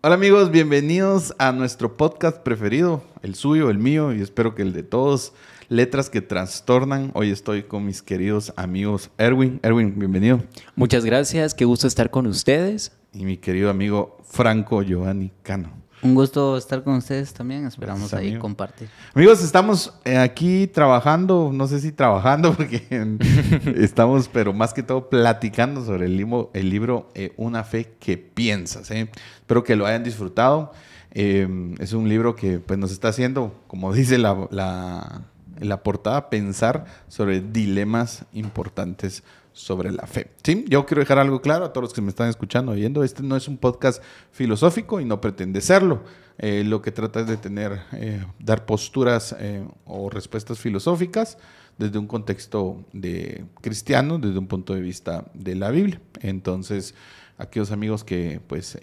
Hola amigos, bienvenidos a nuestro podcast preferido, el suyo, el mío y espero que el de todos, Letras que Trastornan. Hoy estoy con mis queridos amigos Erwin. Erwin, bienvenido. Muchas gracias, qué gusto estar con ustedes. Y mi querido amigo Franco Giovanni Cano. Un gusto estar con ustedes también, esperamos Gracias, ahí amigo. compartir. Amigos, estamos aquí trabajando, no sé si trabajando porque estamos, pero más que todo platicando sobre el libro Una fe que piensas. Espero que lo hayan disfrutado. Es un libro que pues, nos está haciendo, como dice la portada, pensar sobre dilemas importantes sobre la fe. ¿Sí? Yo quiero dejar algo claro a todos los que me están escuchando, oyendo. Este no es un podcast filosófico y no pretende serlo. Lo que trata es de dar posturas o respuestas filosóficas desde un contexto cristiano, desde un punto de vista de la Biblia. Entonces, aquellos amigos que pues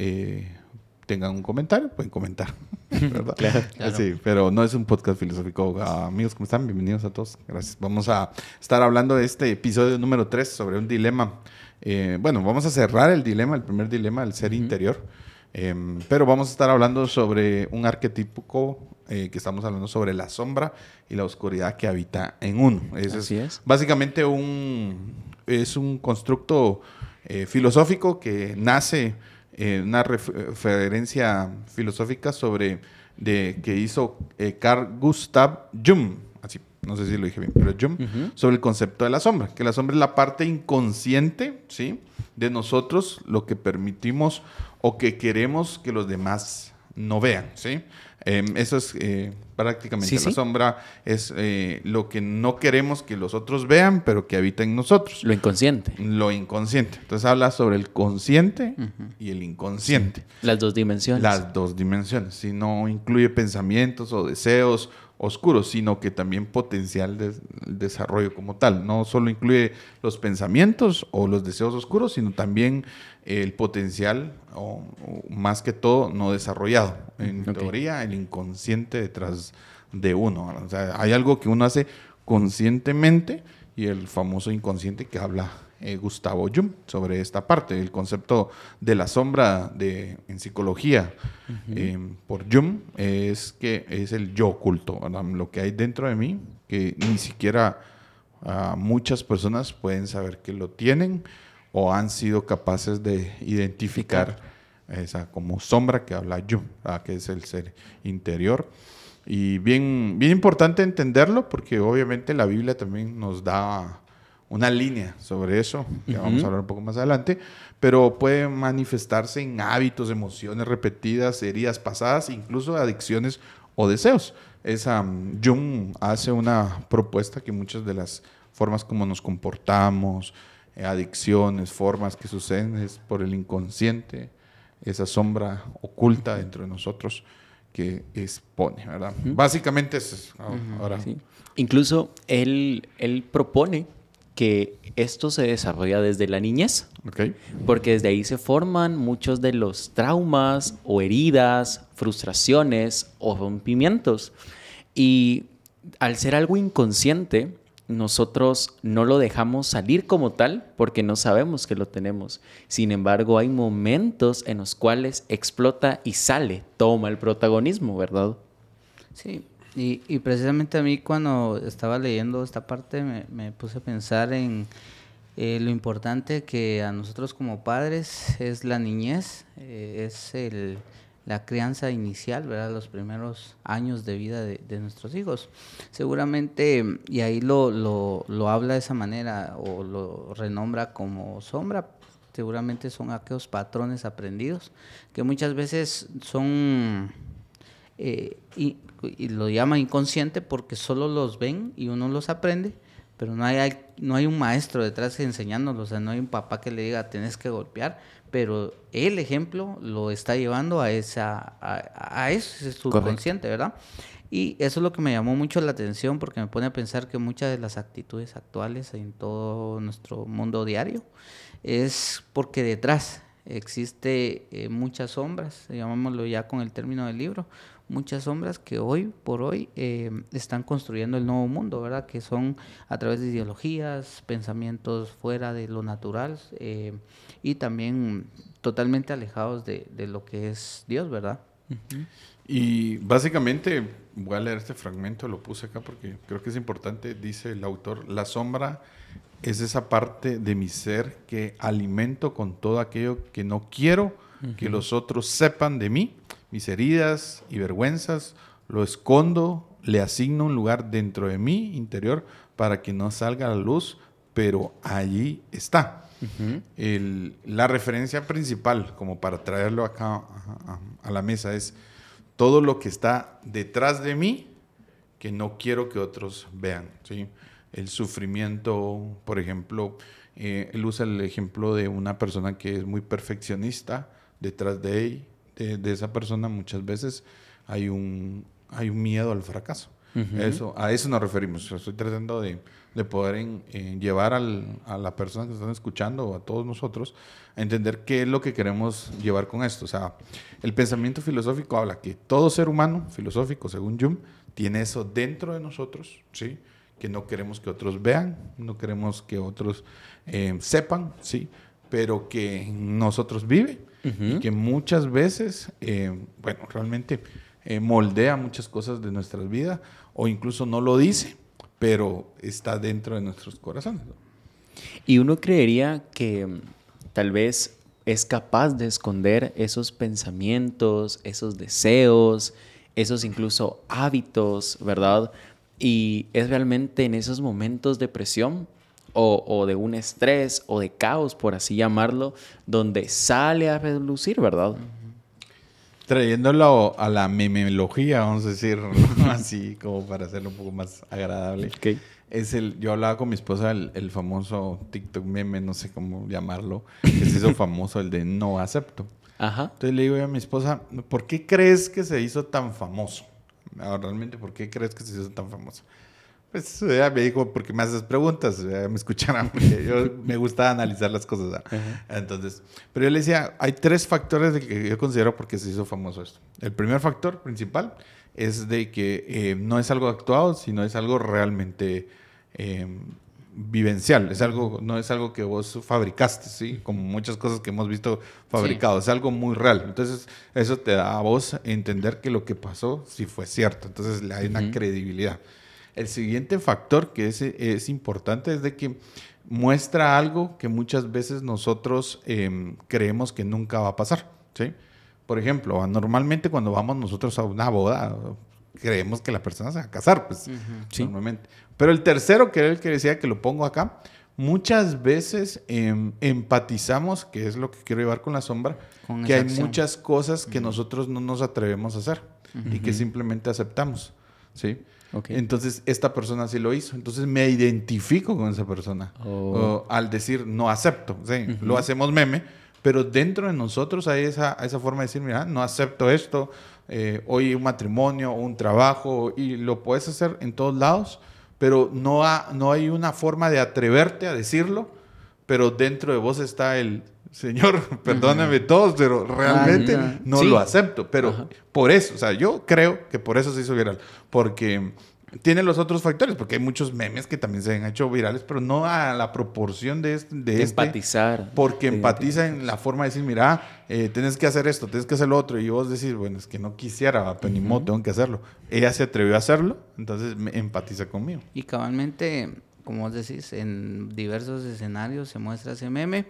tengan un comentario, pueden comentar, ¿verdad? Claro. Sí, pero no es un podcast filosófico. Amigos, ¿cómo están? Bienvenidos a todos. Gracias. Vamos a estar hablando de este episodio número 3 sobre un dilema. Bueno, vamos a cerrar el primer dilema, el ser interior. Pero vamos a estar hablando sobre un arquetípico que estamos hablando sobre la sombra y la oscuridad que habita en uno. Así es. Básicamente es un constructo filosófico que nace una referencia filosófica que hizo Carl Gustav Jung, así, no sé si lo dije bien, pero Jung, sobre el concepto de la sombra, que la sombra es la parte inconsciente, ¿sí?, de nosotros, lo que permitimos o que queremos que los demás no vean, ¿sí? Eso es prácticamente Sí. la sombra, es lo que no queremos que los otros vean, pero que habita en nosotros. Lo inconsciente. Lo inconsciente. Entonces habla sobre el consciente y el inconsciente. Las dos dimensiones. Las dos dimensiones. Si no incluye pensamientos o deseos oscuros, sino que también potencial de desarrollo como tal. No solo incluye los pensamientos o los deseos oscuros, sino también el potencial, o más que todo, no desarrollado. En teoría, el inconsciente detrás de uno. O sea, hay algo que uno hace conscientemente y el famoso inconsciente que habla Gustavo Jung sobre esta parte. El concepto de la sombra en psicología por Jung es que es el yo oculto, ¿verdad? Lo que hay dentro de mí, que ni siquiera muchas personas pueden saber que lo tienen o han sido capaces de identificar esa como sombra que habla Jung, ¿verdad? Que es el ser interior. Y bien importante entenderlo porque obviamente la Biblia también nos da una línea sobre eso, que vamos a hablar un poco más adelante, pero puede manifestarse en hábitos, emociones repetidas, heridas pasadas, incluso adicciones o deseos. Jung hace una propuesta que muchas de las formas como nos comportamos, adicciones, formas que suceden es por el inconsciente, esa sombra oculta dentro de nosotros que expone, ¿verdad? Básicamente es eso. Ahora. Sí. Incluso él propone que esto se desarrolla desde la niñez, porque desde ahí se forman muchos de los traumas o heridas, frustraciones o rompimientos. Y al ser algo inconsciente, nosotros no lo dejamos salir como tal porque no sabemos que lo tenemos. Sin embargo, hay momentos en los cuales explota y sale, toma el protagonismo, ¿verdad? Sí, y precisamente a mí cuando estaba leyendo esta parte me puse a pensar en lo importante que a nosotros como padres es la niñez, es la crianza inicial, ¿verdad? Los primeros años de vida de nuestros hijos. Seguramente, y ahí lo habla de esa manera o lo renombra como sombra, seguramente son aquellos patrones aprendidos que muchas veces son... y lo llama inconsciente porque solo los ven y uno los aprende, pero no hay un maestro detrás enseñándolo, o sea, no hay un papá que le diga tenés que golpear, pero el ejemplo lo está llevando a eso, es subconsciente, ¿verdad? Y eso es lo que me llamó mucho la atención porque me pone a pensar que muchas de las actitudes actuales en todo nuestro mundo diario es porque detrás existe muchas sombras, llamémoslo ya con el término del libro, muchas sombras que hoy por hoy están construyendo el nuevo mundo, ¿verdad? Que son a través de ideologías, pensamientos fuera de lo natural y también totalmente alejados de lo que es Dios, ¿verdad? Y básicamente, voy a leer este fragmento, lo puse acá porque creo que es importante, dice el autor: la sombra es esa parte de mi ser que alimento con todo aquello que no quiero que los otros sepan de mí, mis heridas y vergüenzas, lo escondo, le asigno un lugar dentro de mi interior para que no salga a la luz, pero allí está. La referencia principal, como para traerlo acá a la mesa, es todo lo que está detrás de mí que no quiero que otros vean, ¿sí? El sufrimiento, por ejemplo, él usa el ejemplo de una persona que es muy perfeccionista. Detrás de esa persona muchas veces hay un miedo al fracaso. A eso nos referimos. Estoy tratando de poder llevar a la persona que están escuchando o a todos nosotros a entender qué es lo que queremos llevar con esto. O sea, el pensamiento filosófico habla que todo ser humano filosófico, según Jung, tiene eso dentro de nosotros, ¿sí? Que no queremos que otros vean, no queremos que otros sepan, ¿sí? Pero que en nosotros vive y que muchas veces, realmente moldea muchas cosas de nuestras vidas o incluso no lo dice, pero está dentro de nuestros corazones, ¿no? Y uno creería que tal vez es capaz de esconder esos pensamientos, esos deseos, esos incluso hábitos, ¿verdad? Y es realmente en esos momentos de presión o de un estrés o de caos, por así llamarlo, donde sale a relucir, ¿verdad? Trayéndolo a la memología, vamos a decir, ¿no? Así como para hacerlo un poco más agradable. Okay. Yo hablaba con mi esposa el famoso TikTok meme, no sé cómo llamarlo, que se hizo famoso, el de no acepto. Ajá. Entonces le digo a mi esposa, ¿por qué crees que se hizo tan famoso? Realmente, ¿por qué crees que se hizo tan famoso? Pues ella me dijo, ¿por qué me haces preguntas? Me escucharán, porque yo me gusta analizar las cosas. Entonces, pero yo le decía, hay 3 factores de que yo considero por qué se hizo famoso esto. El primer factor principal es de que no es algo actuado, sino es algo realmente vivencial. No es algo que vos fabricaste, ¿sí? Como muchas cosas que hemos visto fabricados. Sí. Es algo muy real. Entonces, eso te da a vos entender que lo que pasó sí fue cierto. Entonces, le hay una credibilidad. El siguiente factor que es importante es de que muestra algo que muchas veces nosotros creemos que nunca va a pasar, ¿sí? Por ejemplo, normalmente cuando vamos nosotros a una boda, creemos que la persona se va a casar, pues, sí. Normalmente. Pero el tercero, que era el que decía que lo pongo acá, muchas veces empatizamos, que es lo que quiero llevar con la sombra, que hay muchas cosas que nosotros no nos atrevemos a hacer y que simplemente aceptamos, ¿sí? Okay. Entonces, esta persona sí lo hizo. Entonces, me identifico con esa persona. Al decir, no acepto. ¿Sí? Lo hacemos meme, pero dentro de nosotros hay esa forma de decir, mira, no acepto esto. Hoy un matrimonio, un trabajo, y lo puedes hacer en todos lados, pero no hay una forma de atreverte a decirlo, pero dentro de vos está el... Señor, perdóname todos, pero realmente no lo acepto. Pero por eso, o sea, yo creo que por eso se hizo viral. Porque tiene los otros factores, porque hay muchos memes que también se han hecho virales, pero no a la proporción de empatizar. Porque empatiza en la forma de decir, mira, tienes que hacer esto, tienes que hacer lo otro. Y vos decís, bueno, es que no quisiera, pero ni modo, tengo que hacerlo. Ella se atrevió a hacerlo, entonces empatiza conmigo. Y cabalmente... como vos decís, en diversos escenarios se muestra ese meme,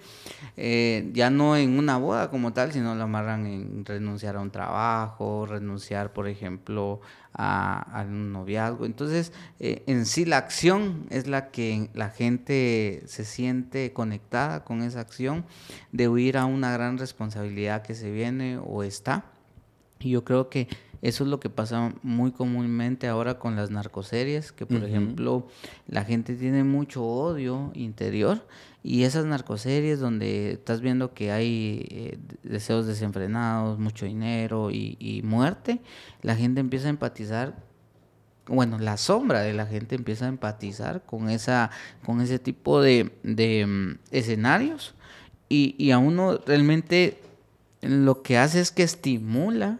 ya no en una boda como tal, sino lo amarran en renunciar a un trabajo, renunciar, por ejemplo, a un noviazgo. Entonces, en sí la acción es la que la gente se siente conectada con esa acción de huir a una gran responsabilidad que se viene o está. Y yo creo que eso es lo que pasa muy comúnmente ahora con las narcoseries, que por ejemplo la gente tiene mucho odio interior y esas narcoseries donde estás viendo que hay deseos desenfrenados, mucho dinero y muerte, la gente empieza a empatizar, bueno, la sombra de la gente empieza a empatizar con ese tipo de escenarios. y a uno realmente lo que hace es que estimula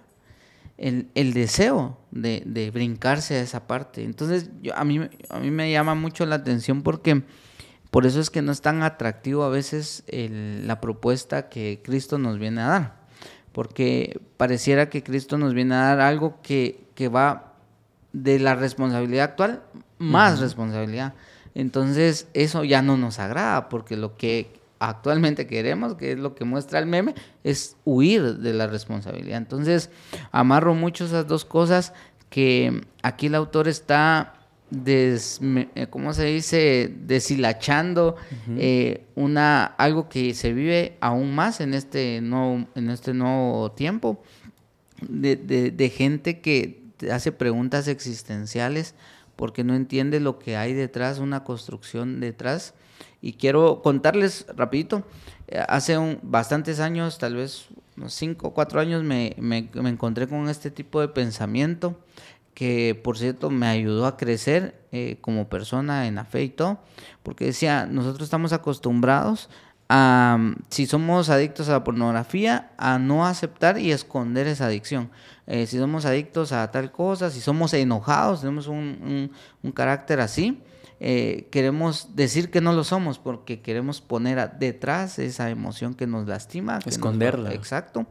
el deseo de brincarse a esa parte. Entonces, a mí me llama mucho la atención porque por eso es que no es tan atractivo a veces la propuesta que Cristo nos viene a dar. Porque pareciera que Cristo nos viene a dar algo que va de la responsabilidad actual, más responsabilidad. Entonces, eso ya no nos agrada, porque lo que actualmente queremos, que es lo que muestra el meme, es huir de la responsabilidad. Entonces, amarro mucho esas dos cosas, que aquí el autor está ¿cómo se dice? Deshilachando algo que se vive aún más en este nuevo tiempo, de gente que hace preguntas existenciales porque no entiende lo que hay detrás, una construcción detrás. Y quiero contarles rapidito, hace bastantes años, tal vez unos 5 o 4 años, me encontré con este tipo de pensamiento que, por cierto, me ayudó a crecer como persona en la fe y todo, porque decía, nosotros estamos acostumbrados a, si somos adictos a la pornografía, a no aceptar y esconder esa adicción. Si somos adictos a tal cosa, si somos enojados, tenemos un carácter así, queremos decir que no lo somos porque queremos poner detrás esa emoción que nos lastima. Esconderla. Exacto.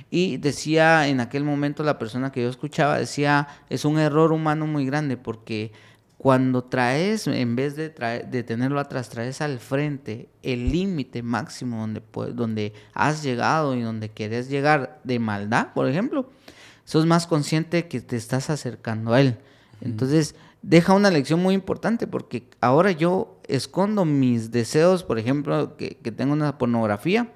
Y decía en aquel momento la persona que yo escuchaba, decía, es un error humano muy grande porque cuando traes, en vez de tenerlo atrás, traes al frente el límite máximo donde has llegado y donde querés llegar de maldad, por ejemplo, sos más consciente que te estás acercando a él. Entonces, deja una lección muy importante porque ahora yo escondo mis deseos, por ejemplo, que tengo una pornografía,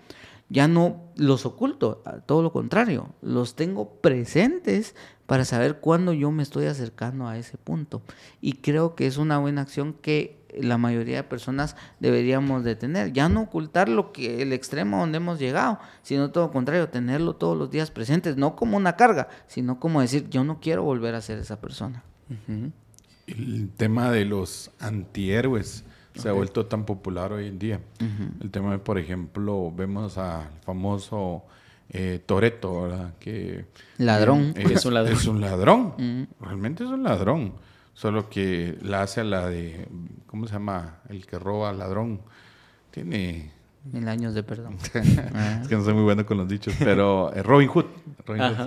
ya no los oculto, todo lo contrario, los tengo presentes para saber cuándo yo me estoy acercando a ese punto. Y creo que es una buena acción que la mayoría de personas deberíamos de tener. Ya no ocultar el extremo donde hemos llegado, sino todo lo contrario, tenerlo todos los días presentes, no como una carga, sino como decir, yo no quiero volver a ser esa persona. El tema de los antihéroes se ha vuelto tan popular hoy en día. El tema de, por ejemplo, vemos al famoso Toretto, ¿verdad? Que ladrón. Es un ladrón. Es un ladrón. Realmente es un ladrón. Solo que la hace a la de, ¿cómo se llama? El que roba al ladrón. Tiene 1000 años de perdón. Es que no soy muy bueno con los dichos, pero Robin Hood,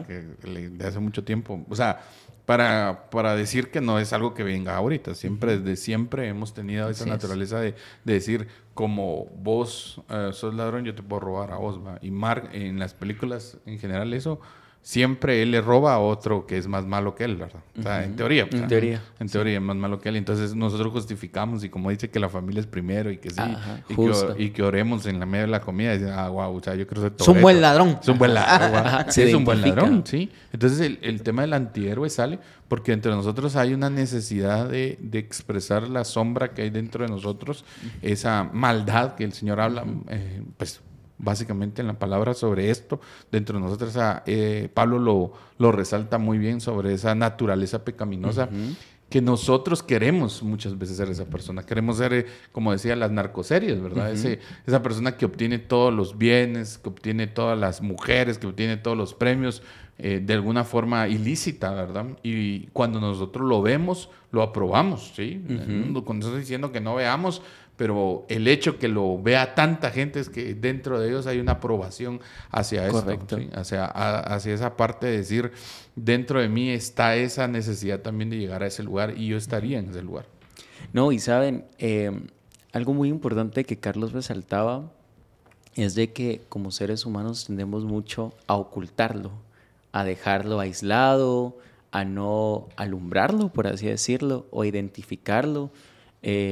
que de hace mucho tiempo. O sea, para decir que no es algo que venga ahorita. Siempre, desde siempre hemos tenido esa naturaleza de decir, como vos sos ladrón, yo te puedo robar a vos, ¿va? Y Mark, en las películas en general, eso, siempre él le roba a otro que es más malo que él, ¿verdad? O sea, en teoría. En teoría. En teoría es más malo que él. Entonces nosotros justificamos, y como dice que la familia es primero y que sí, y que oremos en la medio de la comida, y dicen, wow, o sea, yo creo que es un buen ladrón. Es un buen ladrón. Sí, es un buen ladrón, sí. Entonces el tema del antihéroe sale porque entre nosotros hay una necesidad de expresar la sombra que hay dentro de nosotros, esa maldad que el Señor habla, pues básicamente en la palabra sobre esto, dentro de nosotros, Pablo lo resalta muy bien sobre esa naturaleza pecaminosa, que nosotros queremos muchas veces ser esa persona. Queremos ser, como decía, las narcoseries, ¿verdad? Esa persona que obtiene todos los bienes, que obtiene todas las mujeres, que obtiene todos los premios, de alguna forma ilícita, ¿verdad? Y cuando nosotros lo vemos, lo aprobamos, ¿sí? Cuando estoy diciendo que no veamos, pero el hecho que lo vea tanta gente es que dentro de ellos hay una aprobación hacia esto, ¿sí? hacia esa parte de decir, dentro de mí está esa necesidad también de llegar a ese lugar, y yo estaría en ese lugar. No, y saben, algo muy importante que Carlos resaltaba es de que como seres humanos tendemos mucho a ocultarlo, a dejarlo aislado, a no alumbrarlo, por así decirlo, o identificarlo.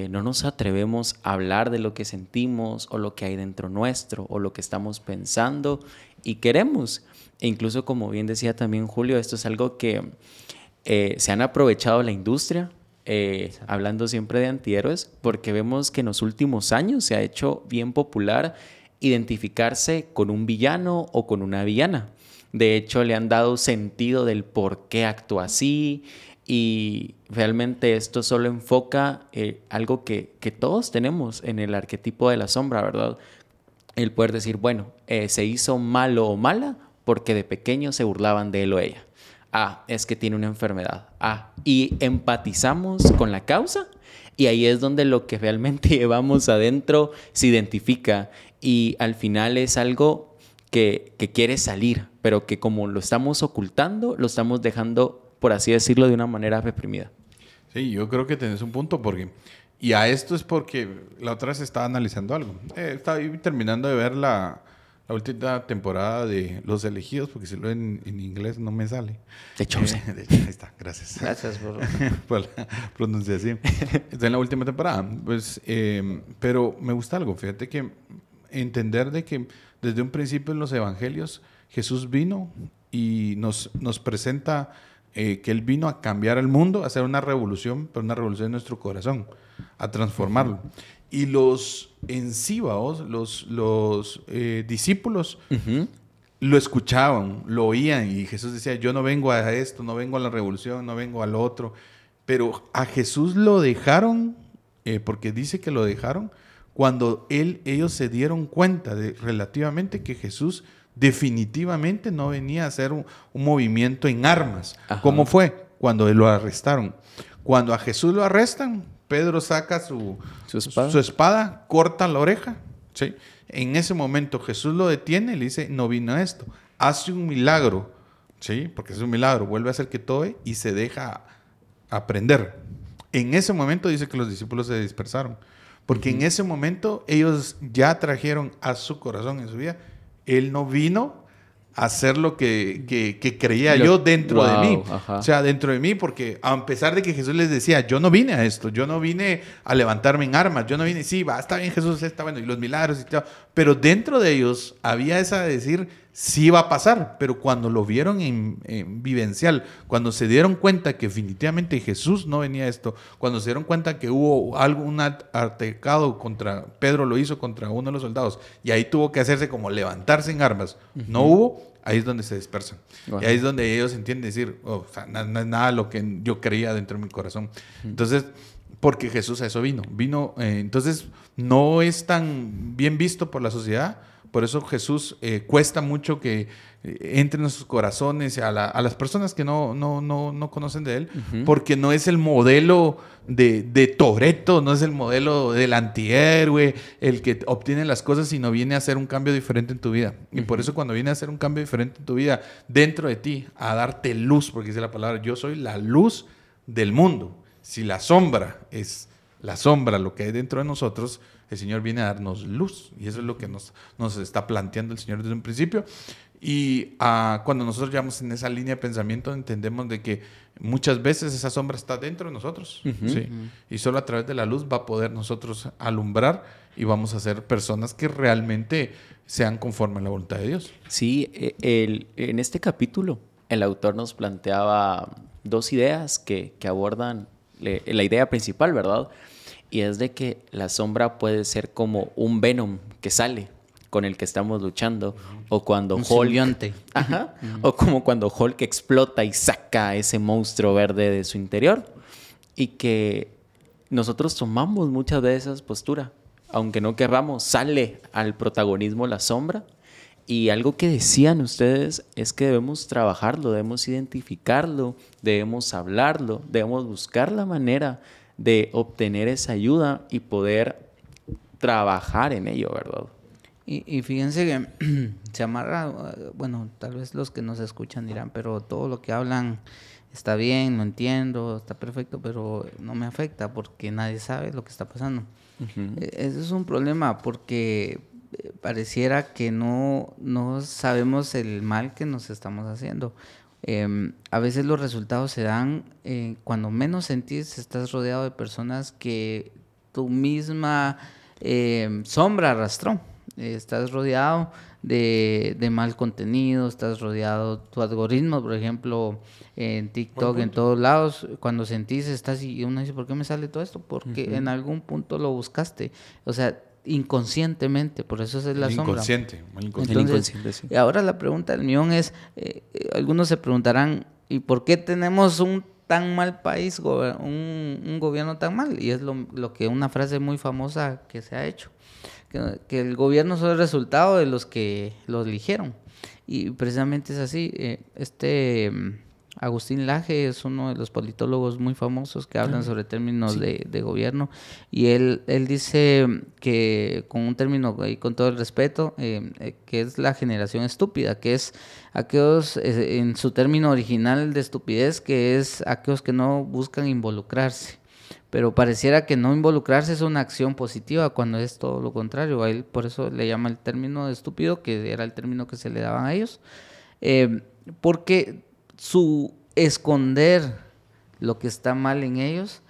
No nos atrevemos a hablar de lo que sentimos o lo que hay dentro nuestro o lo que estamos pensando y queremos. E incluso, como bien decía también Julio, esto es algo que se han aprovechado la industria, hablando siempre de antihéroes, porque vemos que en los últimos años se ha hecho bien popular identificarse con un villano o con una villana. De hecho, le han dado sentido del por qué actúa así, y realmente esto solo enfoca algo que todos tenemos en el arquetipo de la sombra, ¿verdad? el poder decir, bueno, se hizo malo o mala porque de pequeño se burlaban de él o ella. Es que tiene una enfermedad. Y empatizamos con la causa, y ahí es donde lo que realmente llevamos adentro se identifica, y al final es algo que quiere salir, pero que como lo estamos ocultando, lo estamos dejando, por así decirlo, de una manera reprimida. Sí, yo creo que tenés un punto, porque... Y a esto es porque la otra vez estaba analizando algo. Estaba terminando de ver la última temporada de Los Elegidos, porque si lo en inglés no me sale. De Chosen. Ahí está, gracias. Gracias por la pronunciación. Está en la última temporada. Pues, pero me gusta algo. Fíjate que entender de que desde un principio en los evangelios Jesús vino y nos presenta que Él vino a cambiar el mundo, a hacer una revolución, pero una revolución en nuestro corazón, a transformarlo. Y los discípulos lo escuchaban, lo oían, y Jesús decía, yo no vengo a esto, no vengo a la revolución, no vengo al otro. Pero a Jesús lo dejaron, porque dice que lo dejaron, cuando ellos se dieron cuenta relativamente que Jesús definitivamente no venía a hacer un movimiento en armas. Ajá. ¿Cómo fue? Cuando lo arrestaron. Cuando a Jesús lo arrestan, Pedro saca su espada, corta la oreja. ¿Sí? En ese momento Jesús lo detiene y le dice, no vino a esto. Hace un milagro, ¿sí? Porque es un milagro. Vuelve a hacer que toque y se deja aprender. En ese momento dice que los discípulos se dispersaron. Porque en ese momento ellos ya trajeron a su corazón en su vida. Él no vino a hacer lo que creía yo dentro de mí. Ajá. O sea, dentro de mí, porque a pesar de que Jesús les decía, yo no vine a esto, yo no vine a levantarme en armas, yo no vine, sí, está bien Jesús, está bueno, y los milagros y todo. Pero dentro de ellos había esa de decir, sí va a pasar. Pero cuando lo vieron en vivencial, cuando se dieron cuenta que definitivamente Jesús no venía a esto, cuando se dieron cuenta que hubo un altercado contra, Pedro lo hizo contra uno de los soldados, y ahí tuvo que hacerse como levantarse en armas, no hubo, ahí es donde se dispersan. Wow. Y ahí es donde ellos entienden decir, o sea, no es nada lo que yo creía dentro de mi corazón. Entonces, porque Jesús a eso vino. Entonces, no es tan bien visto por la sociedad. Por eso Jesús cuesta mucho que entre en nuestros corazones a las personas que no conocen de Él, porque no es el modelo de Toretto, no es el modelo del antihéroe, el que obtiene las cosas, sino viene a hacer un cambio diferente en tu vida. Y por eso cuando viene a hacer un cambio diferente en tu vida, dentro de ti, a darte luz, porque dice la palabra, yo soy la luz del mundo. Si la sombra es la sombra, lo que hay dentro de nosotros, el Señor viene a darnos luz. Y eso es lo que nos está planteando el Señor desde un principio. Y cuando nosotros llevamos en esa línea de pensamiento, entendemos de que muchas veces esa sombra está dentro de nosotros. ¿Sí? Y solo a través de la luz va a poder nosotros alumbrar y vamos a ser personas que realmente sean conforme a la voluntad de Dios. Sí, en este capítulo el autor nos planteaba dos ideas que abordan la idea principal, ¿verdad? Y es de que la sombra puede ser como un Venom que sale con el que estamos luchando, o cuando Hulk, o como cuando Hulk explota y saca a ese monstruo verde de su interior, y que nosotros tomamos muchas veces esa postura, aunque no querramos, sale al protagonismo la sombra. Y algo que decían ustedes es que debemos trabajarlo, debemos identificarlo, debemos hablarlo, debemos buscar la manera de obtener esa ayuda y poder trabajar en ello, ¿verdad? Y fíjense que se amarra, bueno, tal vez los que nos escuchan dirán, pero todo lo que hablan está bien, lo entiendo, está perfecto, pero no me afecta porque nadie sabe lo que está pasando. Ese es un problema porque pareciera que no sabemos el mal que nos estamos haciendo. A veces los resultados se dan cuando menos sentís, estás rodeado de personas que tu misma sombra arrastró. Estás rodeado de mal contenido, estás rodeado, tu algoritmo, por ejemplo, en TikTok, en todos lados, cuando sentís, estás y uno dice, ¿por qué me sale todo esto? Porque en algún punto lo buscaste. O sea, inconscientemente, por eso es la sombra. Entonces, sí. Ahora la pregunta del millón es, algunos se preguntarán, ¿y por qué tenemos un tan mal país, un gobierno tan mal, y es lo que una frase muy famosa que se ha hecho, que el gobierno es el resultado de los que lo eligieron, y precisamente es así. Agustín Laje es uno de los politólogos muy famosos que hablan sobre términos de gobierno, y él dice que, con un término y con todo el respeto, que es la generación estúpida, que es aquellos, en su término original de estupidez, que es aquellos que no buscan involucrarse. Pero pareciera que no involucrarse es una acción positiva, cuando es todo lo contrario. A él por eso le llama el término de estúpido, que era el término que se le daban a ellos, porque su esconder lo que está mal en ellos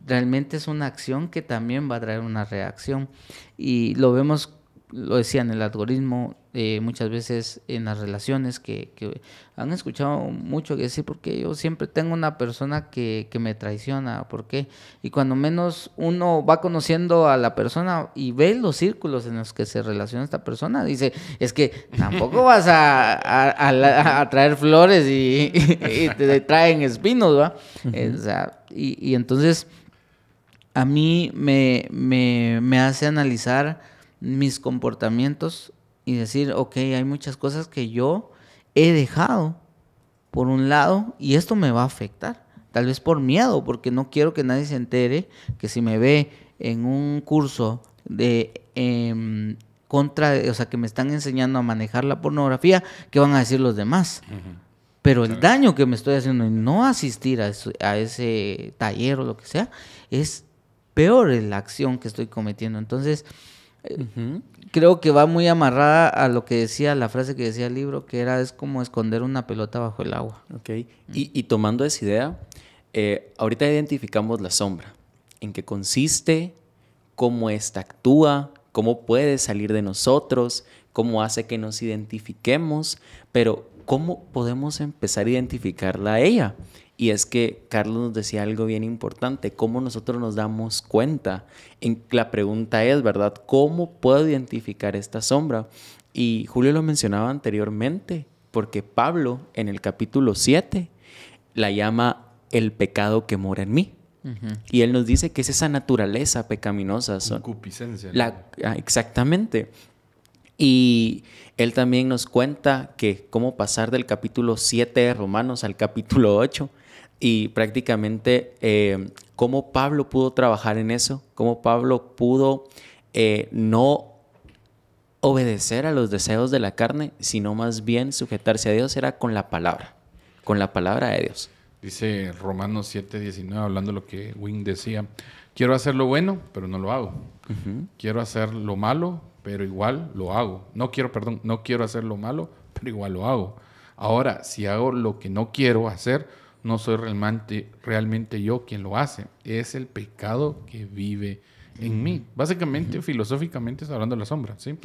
realmente es una acción que también va a traer una reacción, y lo vemos, lo decía, en el algoritmo, muchas veces en las relaciones que han escuchado mucho que decir, porque yo siempre tengo una persona que me traiciona, ¿por qué? Y cuando menos uno va conociendo a la persona y ve los círculos en los que se relaciona esta persona, dice, es que tampoco vas a traer flores y te traen espinos, ¿va? O sea, y entonces a mí me hace analizar mis comportamientos y decir, ok, hay muchas cosas que yo he dejado por un lado y esto me va a afectar, tal vez por miedo, porque no quiero que nadie se entere que si me ve en un curso de o sea, que me están enseñando a manejar la pornografía, ¿qué van a decir los demás? Pero el daño que me estoy haciendo en no asistir a ese taller o lo que sea, es peor la acción que estoy cometiendo. Entonces, creo que va muy amarrada a lo que decía, la frase que decía el libro, que es como esconder una pelota bajo el agua. Okay. Y tomando esa idea, ahorita identificamos la sombra, en qué consiste, cómo ésta actúa, cómo puede salir de nosotros, cómo hace que nos identifiquemos, pero ¿cómo podemos empezar a identificarla a ella? Y es que Carlos nos decía algo bien importante, cómo nosotros nos damos cuenta. La pregunta es, ¿verdad? ¿Cómo puedo identificar esta sombra? Y Julio lo mencionaba anteriormente, porque Pablo en el capítulo 7 la llama el pecado que mora en mí. Y él nos dice que es esa naturaleza pecaminosa. Concupiscencia. Exactamente. Y él también nos cuenta que cómo pasar del capítulo 7 de Romanos al capítulo 8 y prácticamente cómo Pablo pudo trabajar en eso, cómo Pablo pudo no obedecer a los deseos de la carne, sino más bien sujetarse a Dios, era con la palabra de Dios. Dice Romanos 7:19, hablando de lo que Wing decía, quiero hacer lo bueno, pero no lo hago. Quiero hacer lo malo, pero igual lo hago. No quiero hacer lo malo, pero igual lo hago. Ahora, si hago lo que no quiero hacer, no soy realmente yo quien lo hace. Es el pecado que vive en mí. Básicamente, filosóficamente, está hablando de la sombra, ¿sí?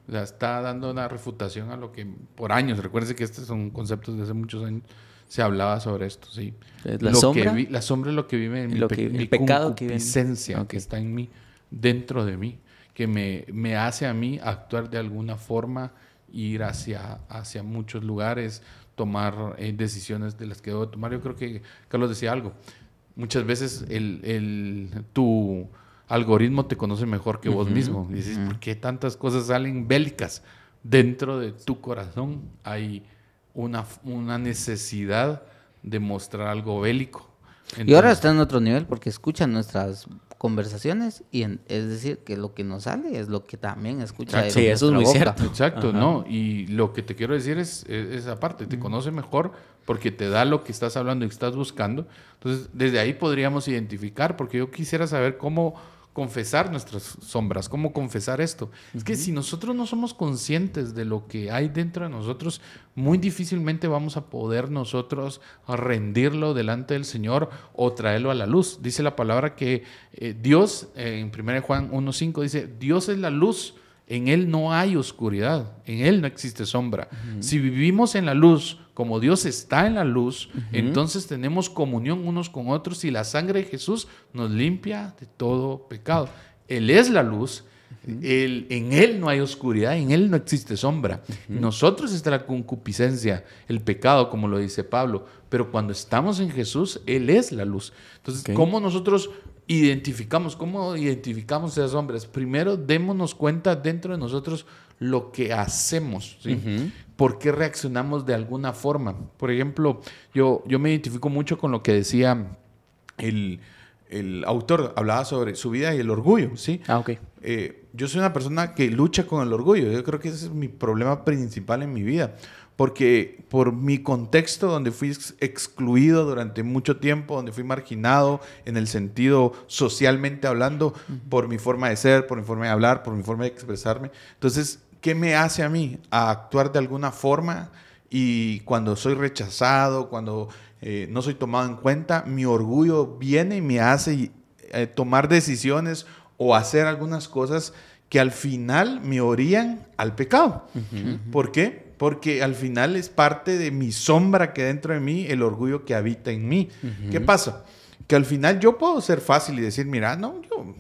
O sea, está dando una refutación a lo que por años, recuerde que estos son conceptos de hace muchos años, se hablaba sobre esto, ¿sí? La sombra es lo que vive en mi pecado que está en mí, dentro de mí, que me hace a mí actuar de alguna forma, ir hacia muchos lugares, tomar decisiones de las que debo tomar. Yo creo que Carlos decía algo. Muchas veces tu algoritmo te conoce mejor que vos mismo. Y dices, ¿por qué tantas cosas salen bélicas? Dentro de tu corazón hay una necesidad de mostrar algo bélico. Entonces, y ahora está en otro nivel porque escuchan nuestras conversaciones y es decir, que lo que nos sale es lo que también escucha. Sí, eso es muy cierto. Exacto, ¿no? Y lo que te quiero decir es esa parte, te conoce mejor porque te da lo que estás hablando y que estás buscando. Entonces, desde ahí podríamos identificar, porque yo quisiera saber cómo confesar nuestras sombras, cómo confesar esto. Es que si nosotros no somos conscientes de lo que hay dentro de nosotros, muy difícilmente vamos a poder nosotros rendirlo delante del Señor o traerlo a la luz. Dice la palabra que Dios, en 1 Juan 1:5 dice, Dios es la luz, en Él no hay oscuridad, en Él no existe sombra. Si vivimos en la luz, como Dios está en la luz, entonces tenemos comunión unos con otros y la sangre de Jesús nos limpia de todo pecado. Él es la luz, En Él no hay oscuridad, en Él no existe sombra. En nosotros está la concupiscencia, el pecado, como lo dice Pablo. Pero cuando estamos en Jesús, Él es la luz. Entonces, ¿cómo nosotros cómo identificamos esas sombras? Primero, démonos cuenta dentro de nosotros lo que hacemos, ¿sí? ¿Por qué reaccionamos de alguna forma? Por ejemplo, yo me identifico mucho con lo que decía el autor, hablaba sobre su vida y el orgullo, ¿sí? Yo soy una persona que lucha con el orgullo. Yo creo que ese es mi problema principal en mi vida. Porque por mi contexto, donde fui excluido durante mucho tiempo, donde fui marginado en el sentido socialmente hablando, por mi forma de ser, por mi forma de hablar, por mi forma de expresarme. Entonces, ¿qué me hace a mí? A actuar de alguna forma, y cuando soy rechazado, cuando no soy tomado en cuenta, mi orgullo viene y me hace tomar decisiones o hacer algunas cosas que al final me orillan al pecado. ¿Por qué? Porque al final es parte de mi sombra que dentro de mí, el orgullo que habita en mí. ¿Qué pasa? Que al final yo puedo ser fácil y decir, mira, no, yo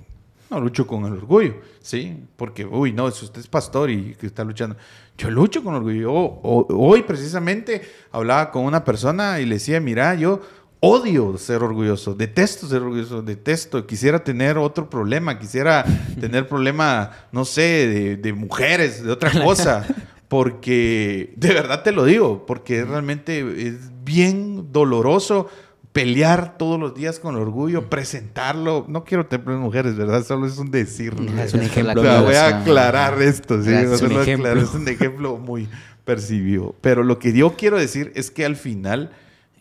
no lucho con el orgullo, ¿sí? Porque, no, si usted es pastor y que está luchando. Yo lucho con orgullo. Hoy precisamente hablaba con una persona y le decía, mira, yo odio ser orgulloso, detesto, quisiera tener otro problema, quisiera tener problema, no sé, de mujeres, de otra cosa, porque, de verdad te lo digo, porque realmente es bien doloroso pelear todos los días con orgullo, presentarlo. No quiero tener mujeres, ¿verdad? Solo es un decir. Es un ejemplo. Voy a aclarar esto, ¿sí? Es un ejemplo muy percibido. Pero lo que yo quiero decir es que al final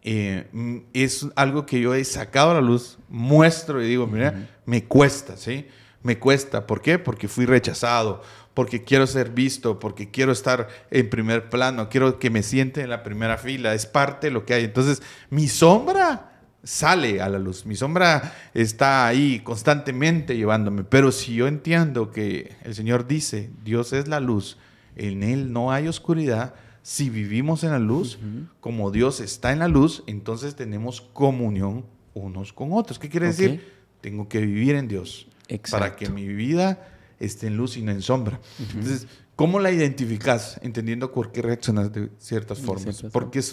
es algo que yo he sacado a la luz, muestro y digo, mira, me cuesta, ¿sí? Me cuesta. ¿Por qué? Porque fui rechazado, porque quiero ser visto, porque quiero estar en primer plano, quiero que me siente en la primera fila, es parte de lo que hay. Entonces, mi sombra sale a la luz, mi sombra está ahí constantemente llevándome, pero si yo entiendo que el Señor dice, Dios es la luz, en Él no hay oscuridad, si vivimos en la luz, como Dios está en la luz, entonces tenemos comunión unos con otros. ¿Qué quiere decir? Tengo que vivir en Dios. Exacto. Para que mi vida esté en luz y no en sombra. Entonces, ¿cómo la identificas? Entendiendo por qué reaccionas de ciertas formas. ¿Por qué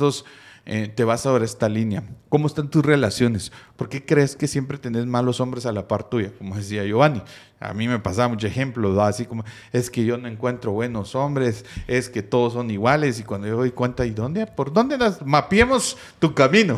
te vas sobre esta línea? ¿Cómo están tus relaciones? ¿Por qué crees que siempre tenés malos hombres a la par tuya? Como decía Giovanni. A mí me pasaba mucho ejemplo, ¿verdad? Así como, es que yo no encuentro buenos hombres, es que todos son iguales. Y cuando yo doy cuenta, ¿y dónde? ¿Por dónde mapeemos tu camino?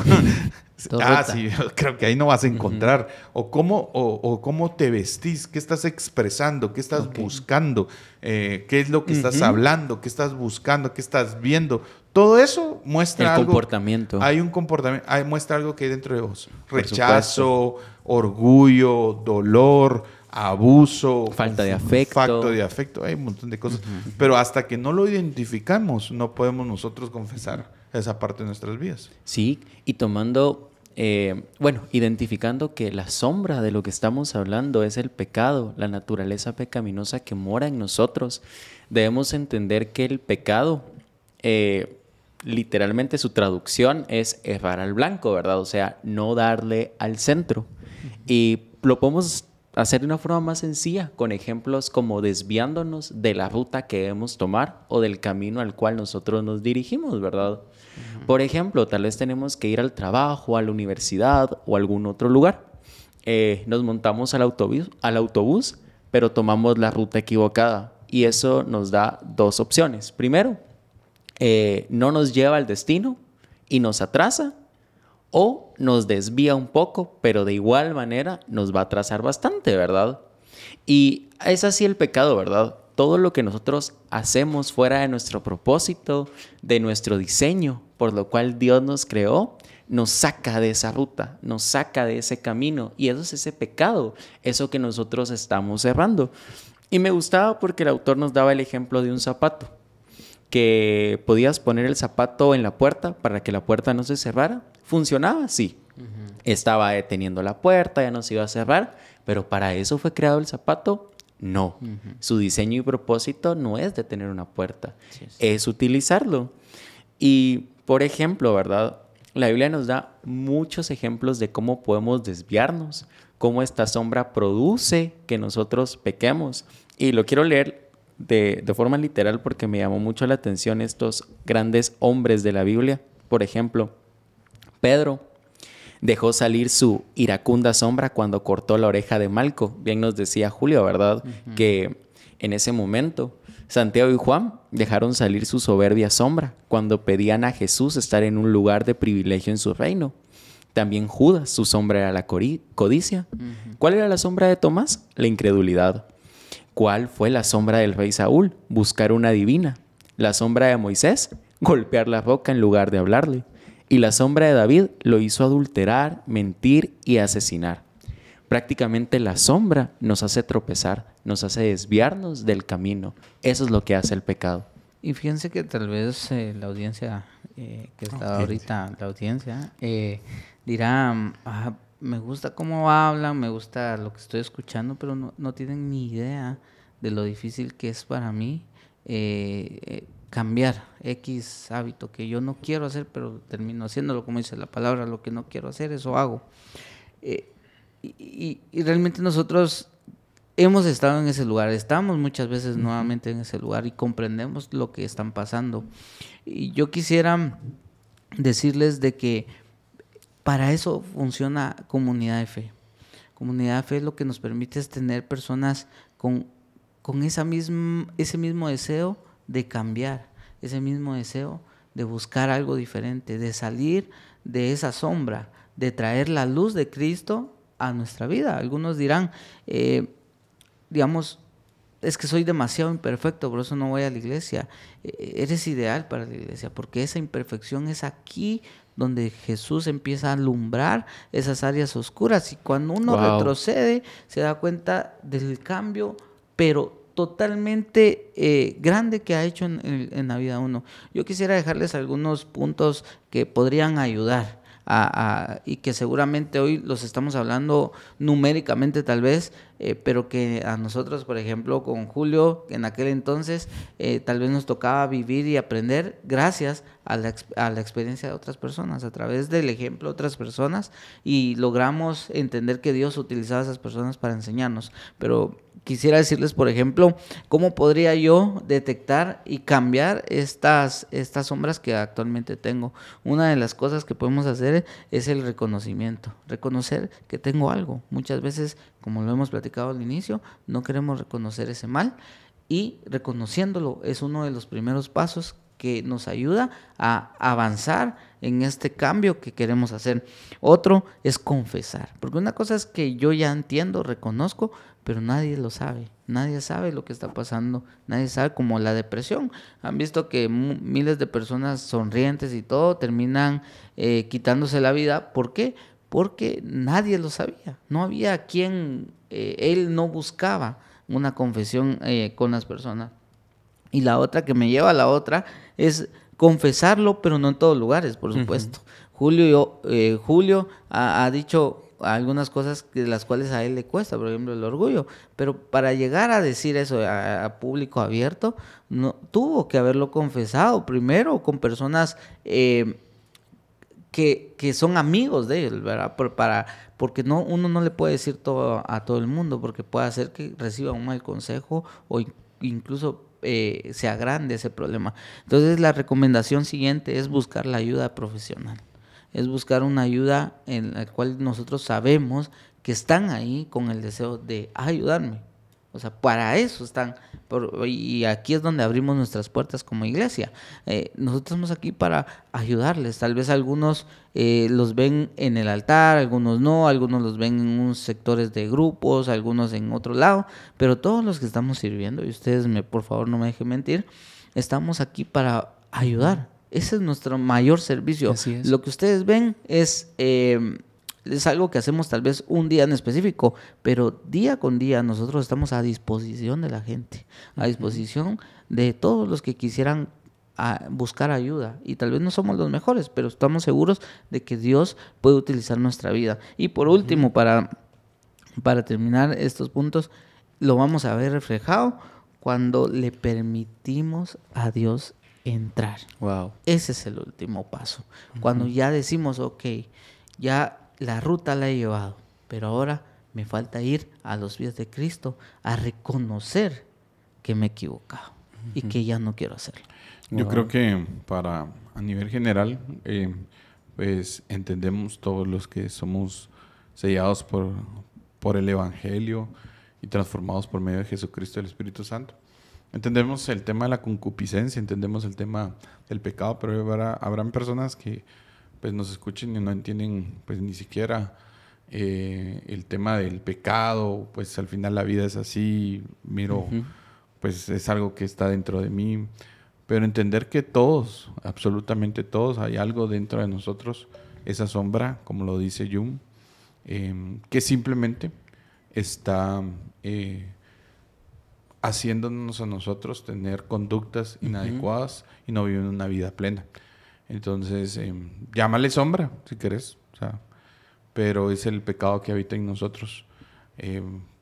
Sí, creo que ahí no vas a encontrar. O cómo te vestís, qué estás expresando, qué estás buscando, qué es lo que estás hablando, qué estás buscando, qué estás viendo. Todo eso muestra algo. Comportamiento. Hay un comportamiento, muestra algo que hay dentro de vos. Rechazo, orgullo, dolor, abuso. Falta de afecto. Hay un montón de cosas. Pero hasta que no lo identificamos, no podemos nosotros confesar esa parte de nuestras vidas. Sí, y identificando que la sombra de lo que estamos hablando es el pecado, la naturaleza pecaminosa que mora en nosotros. Debemos entender que el pecado, literalmente su traducción es errar al blanco, ¿verdad? O sea, no darle al centro. Y lo podemos hacer de una forma más sencilla, con ejemplos como desviándonos de la ruta que debemos tomar o del camino al cual nosotros nos dirigimos, ¿verdad? Por ejemplo, tal vez tenemos que ir al trabajo, a la universidad o a algún otro lugar. Nos montamos al autobús, pero tomamos la ruta equivocada. Y eso nos da dos opciones. Primero, no nos lleva al destino y nos atrasa, o nos desvía un poco, pero de igual manera nos va a atrasar bastante, ¿verdad? Y es así el pecado, ¿verdad? Todo lo que nosotros hacemos fuera de nuestro propósito, de nuestro diseño, por lo cual Dios nos creó, nos saca de esa ruta, nos saca de ese camino. Y eso es ese pecado, eso que nosotros estamos errando. Y me gustaba porque el autor nos daba el ejemplo de un zapato, que podías poner el zapato en la puerta para que la puerta no se cerrara. ¿Funcionaba? Sí. Estaba deteniendo la puerta, ya no se iba a cerrar, pero ¿para eso fue creado el zapato? No. Su diseño y propósito no es detener una puerta, es utilizarlo. Y, por ejemplo, ¿verdad? La Biblia nos da muchos ejemplos de cómo podemos desviarnos, cómo esta sombra produce que nosotros pequemos. y lo quiero leer de forma literal porque me llamó mucho la atención estos grandes hombres de la Biblia. Por ejemplo, Pedro dejó salir su iracunda sombra cuando cortó la oreja de Malco. Bien nos decía Julio, ¿verdad? Que en ese momento Santiago y Juan dejaron salir su soberbia sombra cuando pedían a Jesús estar en un lugar de privilegio en su reino. También Judas, su sombra era la codicia. ¿Cuál era la sombra de Tomás? La incredulidad. ¿Cuál fue la sombra del rey Saúl? Buscar una divina. La sombra de Moisés, golpear la roca en lugar de hablarle. Y la sombra de David lo hizo adulterar, mentir y asesinar. Prácticamente la sombra nos hace tropezar, nos hace desviarnos del camino. Eso es lo que hace el pecado. Y fíjense que tal vez la audiencia que está ahorita, la audiencia, dirá, me gusta cómo hablan, me gusta lo que estoy escuchando, pero no tienen ni idea de lo difícil que es para mí cambiar X hábito que yo no quiero hacer, pero termino haciéndolo, como dice la palabra, lo que no quiero hacer, eso hago. Y realmente nosotros hemos estado en ese lugar, estamos muchas veces nuevamente en ese lugar y comprendemos lo que están pasando. Y yo quisiera decirles de que para eso funciona Comunidad de Fe. Comunidad de Fe lo que nos permite es tener personas con ese mismo deseo de cambiar, ese mismo deseo de buscar algo diferente, de salir de esa sombra, de traer la luz de Cristo a nuestra vida. Algunos dirán, digamos, es que soy demasiado imperfecto, por eso no voy a la iglesia. Eres ideal para la iglesia, porque esa imperfección es aquí donde Jesús empieza a alumbrar esas áreas oscuras. Y cuando uno retrocede, se da cuenta del cambio, pero totalmente grande que ha hecho en la vida de uno. Yo quisiera dejarles algunos puntos que podrían ayudar y que seguramente hoy los estamos hablando numéricamente tal vez, pero que a nosotros, por ejemplo, con Julio, en aquel entonces, tal vez nos tocaba vivir y aprender gracias a la experiencia de otras personas, a través del ejemplo de otras personas, y logramos entender que Dios utilizaba a esas personas para enseñarnos. Pero quisiera decirles, por ejemplo, cómo podría yo detectar y cambiar estas sombras que actualmente tengo. Una de las cosas que podemos hacer es el reconocimiento, reconocer que tengo algo. Muchas veces, como lo hemos platicado al inicio, no queremos reconocer ese mal, y reconociéndolo es uno de los primeros pasos que nos ayuda a avanzar en este cambio que queremos hacer. Otro es confesar, porque una cosa es que yo ya entiendo, reconozco, pero nadie lo sabe, nadie sabe lo que está pasando, nadie sabe, como la depresión. Han visto que miles de personas sonrientes y todo terminan quitándose la vida. ¿Por qué? Porque nadie lo sabía, no había quien, él no buscaba una confesión con las personas. Y la otra que me lleva a la otra es confesarlo, pero no en todos lugares, por supuesto. Julio ha dicho algunas cosas de las cuales a él le cuesta, por ejemplo el orgullo, pero para llegar a decir eso a público abierto, no, tuvo que haberlo confesado primero con personas que son amigos de él, ¿verdad? Porque uno no le puede decir todo a todo el mundo, porque puede hacer que reciba un mal consejo o incluso se agrande ese problema. Entonces la recomendación siguiente es buscar la ayuda profesional, es buscar una ayuda en la cual nosotros sabemos que están ahí con el deseo de ayudarme. O sea, para eso están, y aquí es donde abrimos nuestras puertas como iglesia. Nosotros estamos aquí para ayudarles. Tal vez algunos los ven en el altar, algunos no, algunos los ven en unos sectores de grupos, algunos en otro lado, pero todos los que estamos sirviendo, y ustedes por favor no me dejen mentir, estamos aquí para ayudar. Ese es nuestro mayor servicio. Así es. Lo que ustedes ven es algo que hacemos tal vez un día en específico, pero día con día nosotros estamos a disposición de la gente, a disposición de todos los que quisieran buscar ayuda. Y tal vez no somos los mejores, pero estamos seguros de que Dios puede utilizar nuestra vida. Y por último, para terminar estos puntos, lo vamos a ver reflejado cuando le permitimos a Dios entrar. Wow. Ese es el último paso. Cuando ya decimos, ok, ya la ruta la he llevado, pero ahora me falta ir a los pies de Cristo a reconocer que me he equivocado y que ya no quiero hacerlo. Yo creo que a nivel general, pues entendemos todos los que somos sellados por el Evangelio y transformados por medio de Jesucristo y el Espíritu Santo. Entendemos el tema de la concupiscencia, entendemos el tema del pecado, pero habrán personas que pues nos escuchen y no entienden pues ni siquiera el tema del pecado. Pues al final la vida es así, pues es algo que está dentro de mí. Pero entender que todos, absolutamente todos, hay algo dentro de nosotros, esa sombra, como lo dice Jung, que simplemente está haciéndonos a nosotros tener conductas inadecuadas y no vivir una vida plena. Entonces, llámale sombra, si querés, o sea, pero es el pecado que habita en nosotros.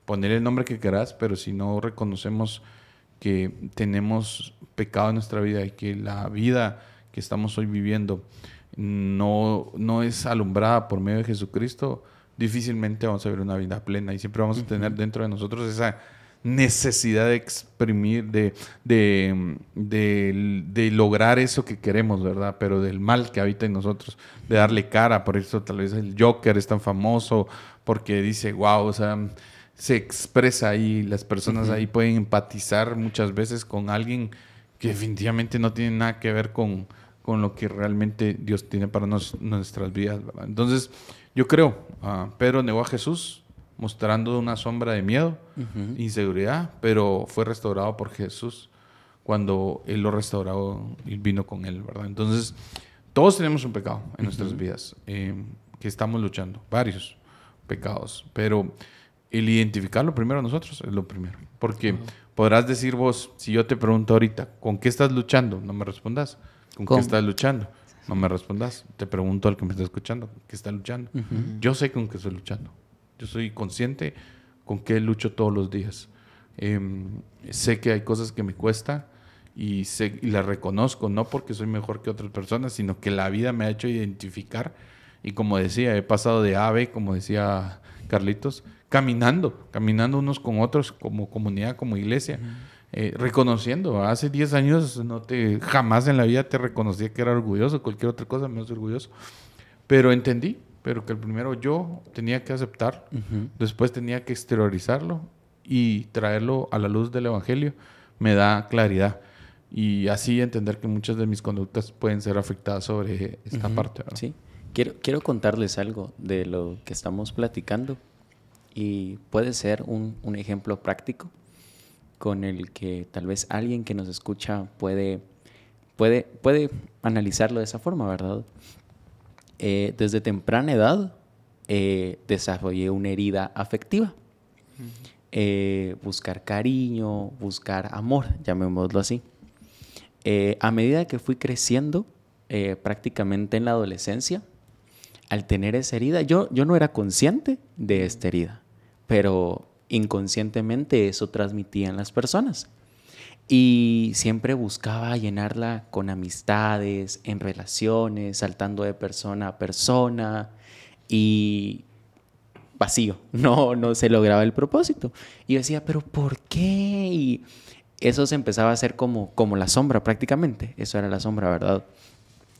Poner el nombre que querás, pero si no reconocemos que tenemos pecado en nuestra vida y que la vida que estamos hoy viviendo no es alumbrada por medio de Jesucristo, difícilmente vamos a vivir una vida plena y siempre vamos a tener dentro de nosotros esa necesidad de exprimir, de lograr eso que queremos, ¿verdad? Pero del mal que habita en nosotros, de darle cara. Por eso tal vez el Joker es tan famoso, porque dice, wow, o sea, se expresa ahí, las personas ahí pueden empatizar muchas veces con alguien que definitivamente no tiene nada que ver con lo que realmente Dios tiene para nuestras vidas, ¿verdad? Entonces, yo creo, Pedro negó a Jesús mostrando una sombra de miedo, inseguridad, pero fue restaurado por Jesús cuando Él lo restauró y vino con Él, ¿verdad? Entonces, todos tenemos un pecado en nuestras vidas que estamos luchando, varios pecados, pero el identificarlo primero nosotros es lo primero, porque podrás decir vos, si yo te pregunto ahorita, ¿con qué estás luchando? No me respondas. ¿Con qué estás luchando? No me respondas. Te pregunto al que me está escuchando, ¿con qué está luchando? Yo sé con qué estoy luchando. Yo soy consciente con qué lucho todos los días. Sé que hay cosas que me cuesta y las reconozco, no porque soy mejor que otras personas, sino que la vida me ha hecho identificar. Y como decía, he pasado de A a B, como decía Carlitos, caminando unos con otros, como comunidad, como iglesia, reconociendo. Hace 10 años jamás en la vida te reconocía que era orgulloso, cualquier otra cosa menos orgulloso. Pero entendí, pero que el primero yo tenía que aceptar, después tenía que exteriorizarlo y traerlo a la luz del Evangelio, me da claridad. Y así entender que muchas de mis conductas pueden ser afectadas sobre esta parte, ¿verdad? Sí. Quiero contarles algo de lo que estamos platicando y puede ser un ejemplo práctico con el que tal vez alguien que nos escucha puede analizarlo de esa forma, ¿verdad? Desde temprana edad desarrollé una herida afectiva. Buscar cariño, buscar amor, llamémoslo así. A medida que fui creciendo, prácticamente en la adolescencia, al tener esa herida, yo no era consciente de esta herida, pero inconscientemente eso transmitía en las personas. Y siempre buscaba llenarla con amistades, en relaciones, saltando de persona a persona y vacío, no se lograba el propósito. Y yo decía, ¿pero por qué? Y eso se empezaba a hacer como la sombra prácticamente, eso era la sombra, ¿verdad?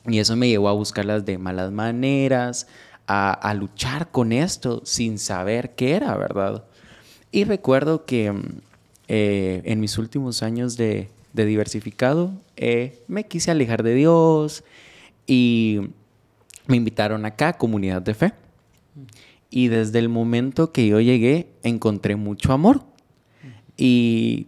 Y eso me llevó a buscarlas de malas maneras, a luchar con esto sin saber qué era, ¿verdad? Y recuerdo que en mis últimos años de diversificado me quise alejar de Dios y me invitaron acá a Comunidad de Fe. Y desde el momento que yo llegué encontré mucho amor. Y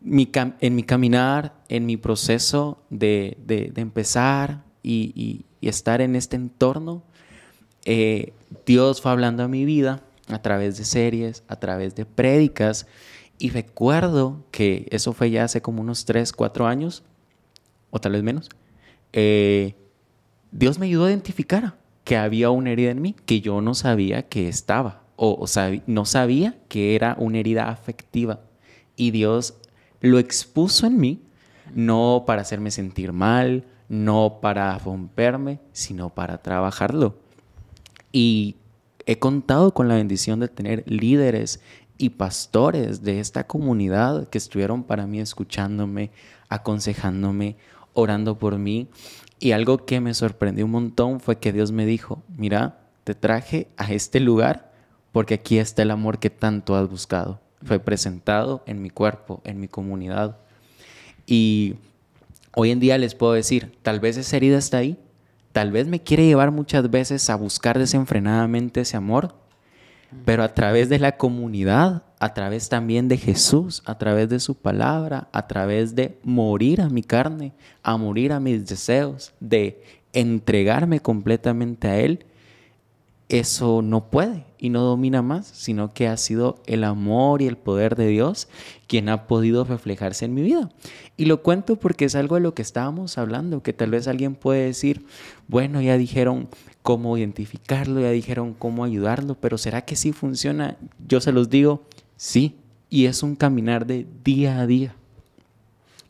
en mi caminar, en mi proceso de empezar y estar en este entorno, Dios fue hablando a mi vida a través de series, a través de prédicas. Y recuerdo que eso fue ya hace como unos 3, 4 años, o tal vez menos. Dios me ayudó a identificar que había una herida en mí que yo no sabía que estaba, no sabía que era una herida afectiva. Y Dios lo expuso en mí, no para hacerme sentir mal, no para romperme, sino para trabajarlo. Y he contado con la bendición de tener líderes y pastores de esta comunidad que estuvieron para mí escuchándome, aconsejándome, orando por mí. Y algo que me sorprendió un montón fue que Dios me dijo, mira, te traje a este lugar porque aquí está el amor que tanto has buscado. Fue presentado en mi cuerpo, en mi comunidad. Y hoy en día les puedo decir, tal vez esa herida está ahí, tal vez me quiere llevar muchas veces a buscar desenfrenadamente ese amor, pero a través de la comunidad, a través también de Jesús, a través de su palabra, a través de morir a mi carne, a morir a mis deseos, de entregarme completamente a Él, eso no puede y no domina más, sino que ha sido el amor y el poder de Dios quien ha podido reflejarse en mi vida. Y lo cuento porque es algo de lo que estábamos hablando, que tal vez alguien puede decir, bueno, ya dijeron cómo identificarlo, ya dijeron cómo ayudarlo, pero ¿será que sí funciona? Yo se los digo, sí, y es un caminar de día a día.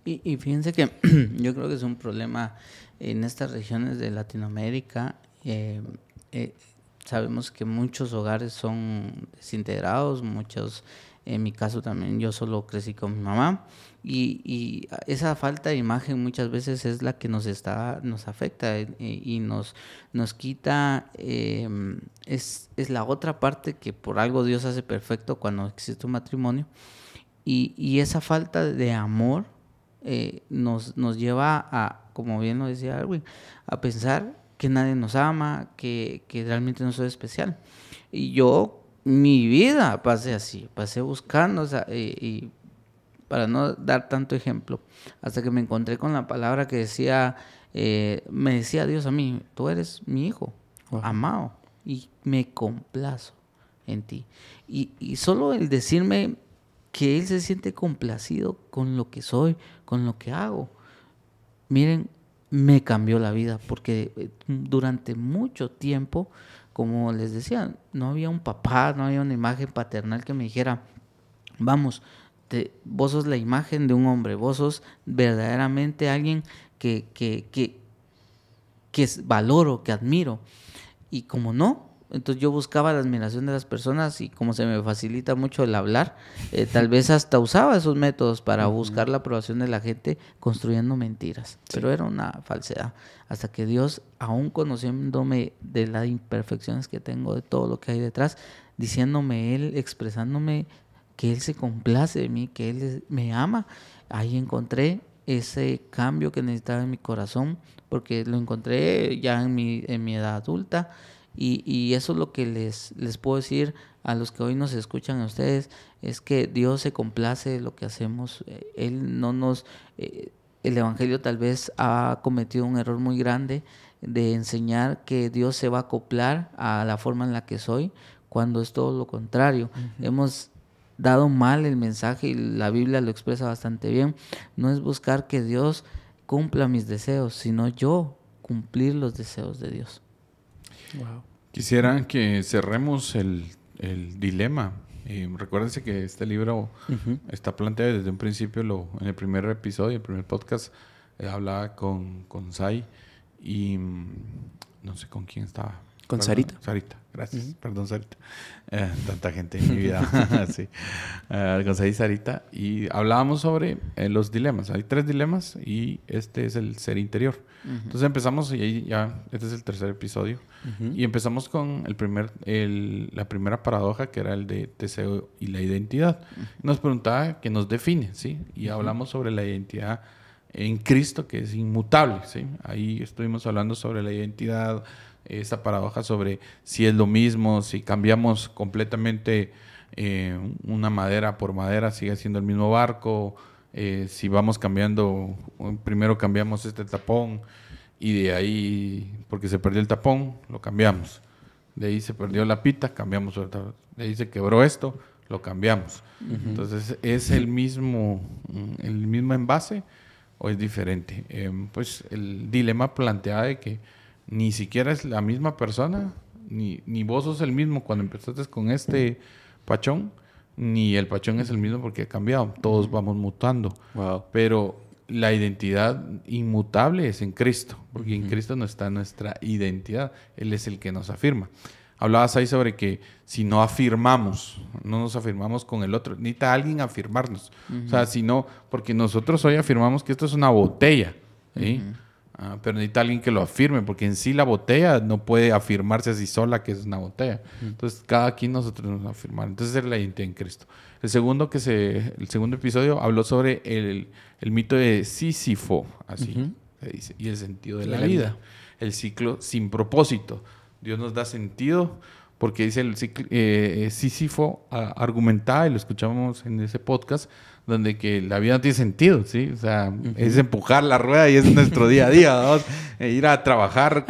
Y fíjense que yo creo que es un problema en estas regiones de Latinoamérica. Sabemos que muchos hogares son desintegrados, muchos, en mi caso también, yo solo crecí con mi mamá y esa falta de imagen muchas veces es la que nos afecta y nos quita, es la otra parte que por algo Dios hace perfecto cuando existe un matrimonio y esa falta de amor nos lleva a, como bien lo decía Erwin, a pensar que nadie nos ama, que realmente no soy especial. Y yo, mi vida pasé así, pasé buscando, o sea, y para no dar tanto ejemplo, hasta que me encontré con la palabra que decía, me decía Dios a mí, tú eres mi hijo, amado, y me complazo en ti. Y solo el decirme que Él se siente complacido con lo que soy, con lo que hago, miren, me cambió la vida, porque durante mucho tiempo, como les decía, no había un papá, no había una imagen paternal que me dijera, vamos, vos sos la imagen de un hombre, vos sos verdaderamente alguien que valoro, que admiro. Y como no, entonces yo buscaba la admiración de las personas y como se me facilita mucho el hablar, tal vez hasta usaba esos métodos para buscar la aprobación de la gente construyendo mentiras. Sí. Pero era una falsedad. Hasta que Dios, aún conociéndome de las imperfecciones que tengo, de todo lo que hay detrás, diciéndome Él, expresándome que Él se complace de mí, que Él me ama, ahí encontré ese cambio que necesitaba en mi corazón, porque lo encontré ya en mi edad adulta. Y eso es lo que les puedo decir a los que hoy nos escuchan a ustedes, es que Dios se complace de lo que hacemos. Él no nos... el Evangelio tal vez ha cometido un error muy grande de enseñar que Dios se va a acoplar a la forma en la que soy, cuando es todo lo contrario. Hemos dado mal el mensaje y la Biblia lo expresa bastante bien. No es buscar que Dios cumpla mis deseos, sino yo cumplir los deseos de Dios. Wow. Quisiera que cerremos el dilema. Recuérdense que este libro está planteado desde un principio, en el primer episodio, el primer podcast, hablaba con Sai y no sé con quién estaba. Con Sarita. Sarita, gracias. Perdón, Sarita. Tanta gente en mi vida. Sí. Con Sarita. Y hablábamos sobre los dilemas. Hay 3 dilemas y este es el ser interior. Entonces empezamos y ahí ya, este es el tercer episodio. Y empezamos con la primera paradoja, que era el de deseo y la identidad. Nos preguntaba qué nos define, ¿sí? Y hablamos sobre la identidad en Cristo, que es inmutable, ¿sí? Ahí estuvimos hablando sobre la identidad, esa paradoja sobre si es lo mismo, si cambiamos completamente una madera por madera, sigue siendo el mismo barco, si vamos cambiando, primero cambiamos este tapón y de ahí, porque se perdió el tapón, lo cambiamos. De ahí se perdió la pita, cambiamos otra. De ahí se quebró esto, lo cambiamos. Entonces, ¿es el mismo envase o es diferente? Pues el dilema plantea de que ni siquiera es la misma persona, ni vos sos el mismo cuando empezaste con este pachón, ni el pachón es el mismo porque ha cambiado. Todos vamos mutando. Wow. Pero la identidad inmutable es en Cristo, porque en Cristo no está nuestra identidad. Él es el que nos afirma. hablabas ahí sobre que si no afirmamos, no nos afirmamos con el otro, necesita alguien afirmarnos. O sea, si no, porque nosotros hoy afirmamos que esto es una botella, ¿sí? Pero necesita alguien que lo afirme, porque en sí la botella no puede afirmarse así sola que es una botella. Entonces, cada quien nosotros nos afirmamos. Entonces, es la identidad en Cristo. El segundo episodio habló sobre el mito de Sísifo, así se dice, y el sentido de la vida. El ciclo sin propósito. Dios nos da sentido, porque dice el ciclo, Sísifo argumentaba, y lo escuchamos en ese podcast, donde que la vida no tiene sentido, ¿sí? O sea, es empujar la rueda y es nuestro día a día, vamos. Ir a trabajar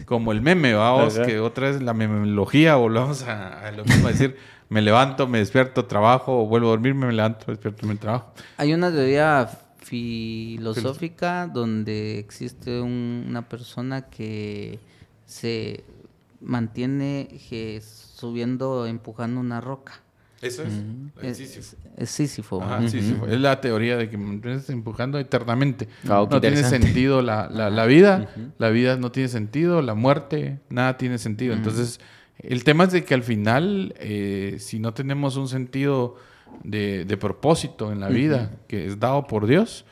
como el meme, vamos, que otra vez la memología, volvamos a lo mismo, decir, me levanto, me despierto, trabajo, vuelvo a dormir, me levanto, me despierto, me trabajo. Hay una teoría filosófica donde existe una persona que se mantiene subiendo, empujando una roca. Eso es Sísifo. Es Sísifo. Ajá, Sísifo. Es la teoría de que me mantienes empujando eternamente. No tiene sentido la vida, la vida no tiene sentido, la muerte, nada tiene sentido. Entonces, el tema es de que al final, si no tenemos un sentido de propósito en la vida que es dado por Dios,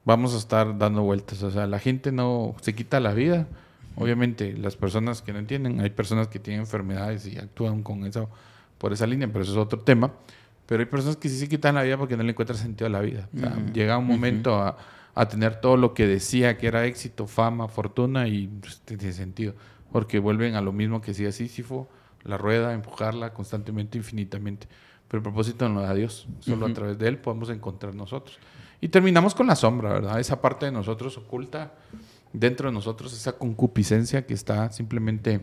vamos a estar dando vueltas. O sea, la gente no se quita la vida. Obviamente, las personas que no entienden, hay personas que tienen enfermedades y actúan con eso por esa línea, pero eso es otro tema. Pero hay personas que sí se quitan la vida porque no le encuentran sentido a la vida. O sea, llega un momento a tener todo lo que decía que era éxito, fama, fortuna, y pues, tiene sentido. Porque vuelven a lo mismo que decía Sísifo, la rueda, empujarla constantemente, infinitamente. Pero el propósito no lo da Dios. Solo a través de Él podemos encontrar nosotros. Y terminamos con la sombra, ¿verdad? Esa parte de nosotros oculta dentro de nosotros, esa concupiscencia que está simplemente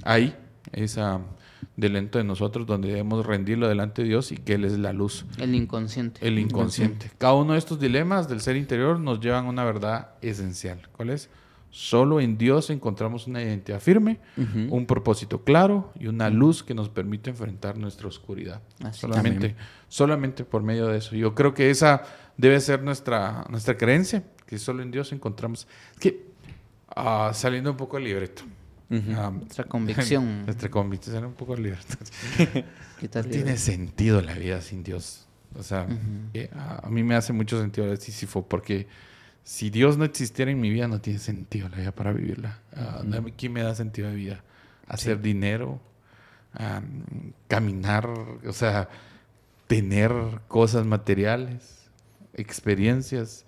ahí, esa delante de nosotros, donde debemos rendirlo delante de Dios y que Él es la luz. El inconsciente. El inconsciente. Cada uno de estos dilemas del ser interior nos llevan a una verdad esencial. ¿Cuál es? Solo en Dios encontramos una identidad firme, un propósito claro y una luz que nos permite enfrentar nuestra oscuridad. Solamente por medio de eso. Yo creo que esa debe ser nuestra creencia, que solo en Dios encontramos. Es que, saliendo un poco del libreto, nuestra convicción. Nuestra convicción, sale un poco del libreto. No tiene sentido la vida sin Dios. O sea, a mí me hace mucho sentido el Sísifo, porque si Dios no existiera en mi vida, no tiene sentido la vida para vivirla. ¿Quién me da sentido de vida? Hacer dinero, caminar, o sea, tener cosas materiales, experiencias.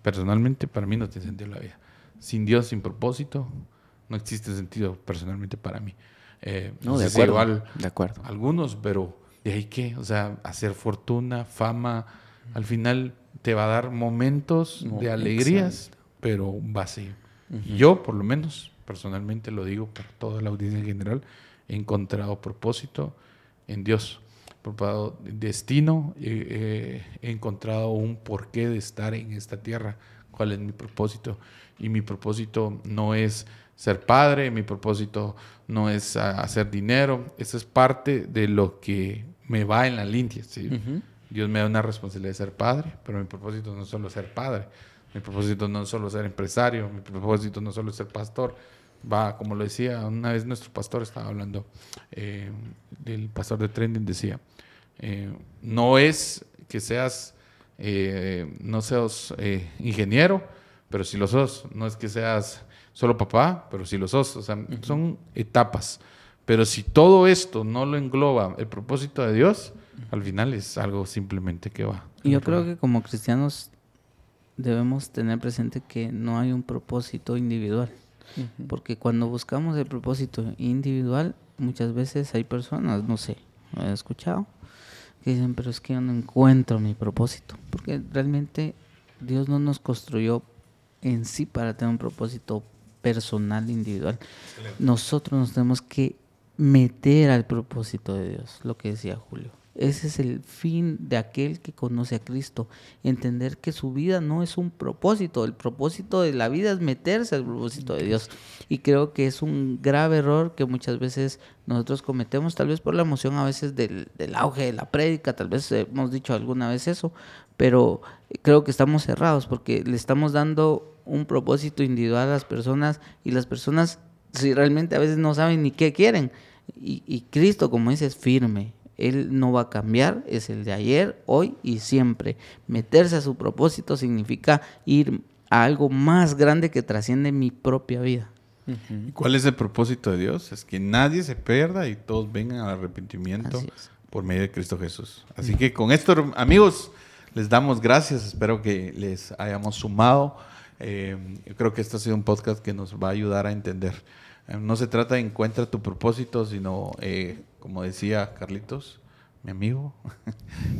Personalmente, para mí no tiene sentido la vida. Sin Dios, sin propósito, no existe sentido personalmente para mí. No, de acuerdo, igual, de acuerdo. Algunos, pero ¿de ahí qué? O sea, hacer fortuna, fama, al final te va a dar momentos de alegrías, pero un vacío. Yo, por lo menos, personalmente lo digo para toda la audiencia en general, he encontrado propósito en Dios, he encontrado destino, he encontrado un porqué de estar en esta tierra, cuál es mi propósito. Y mi propósito no es ser padre, mi propósito no es hacer dinero, eso es parte de lo que me va en la línea, ¿sí? Dios me da una responsabilidad de ser padre, pero mi propósito no es solo ser padre, mi propósito no es solo ser empresario, mi propósito no es solo ser pastor. Va, como lo decía, una vez nuestro pastor estaba hablando, el pastor de Trending decía, no es que seas, no seas ingeniero, pero si lo sos, no es que seas solo papá, pero si lo sos, o sea, son etapas. Pero si todo esto no lo engloba el propósito de Dios, al final es algo simplemente que va. Y yo creo que como cristianos debemos tener presente que no hay un propósito individual. Porque cuando buscamos el propósito individual, muchas veces hay personas, no sé, lo he escuchado, que dicen, pero es que yo no encuentro mi propósito. Porque realmente Dios no nos construyó en sí para tener un propósito personal, individual. Excelente. Nosotros nos tenemos que meter al propósito de Dios, lo que decía Julio. Ese es el fin de aquel que conoce a Cristo, entender que su vida no es un propósito, el propósito de la vida es meterse al propósito de Dios. Y creo que es un grave error que muchas veces nosotros cometemos, tal vez por la emoción a veces del auge de la prédica, tal vez hemos dicho alguna vez eso, pero creo que estamos cerrados porque le estamos dando un propósito individual a las personas y las personas si realmente a veces no saben ni qué quieren. Y Cristo, como dice, es firme. Él no va a cambiar, es el de ayer, hoy y siempre. Meterse a su propósito significa ir a algo más grande que trasciende mi propia vida. ¿Y cuál es el propósito de Dios? Es que nadie se pierda y todos vengan al arrepentimiento por medio de Cristo Jesús. Así que con esto, amigos, les damos gracias. Espero que les hayamos sumado. Yo creo que este ha sido un podcast que nos va a ayudar a entender. No se trata de encuentra tu propósito, sino, como decía Carlitos, mi amigo,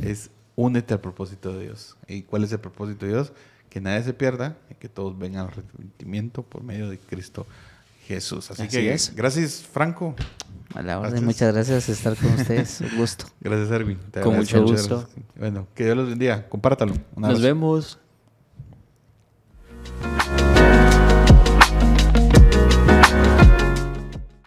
es únete al propósito de Dios. ¿Y cuál es el propósito de Dios? Que nadie se pierda y que todos vengan al arrepentimiento por medio de Cristo Jesús. Así que gracias, Franco. A la orden, muchas gracias por estar con ustedes. Un gusto. Gracias, Erwin. Con mucho gusto. Bueno, que Dios los bendiga. Compártalo. Nos vemos.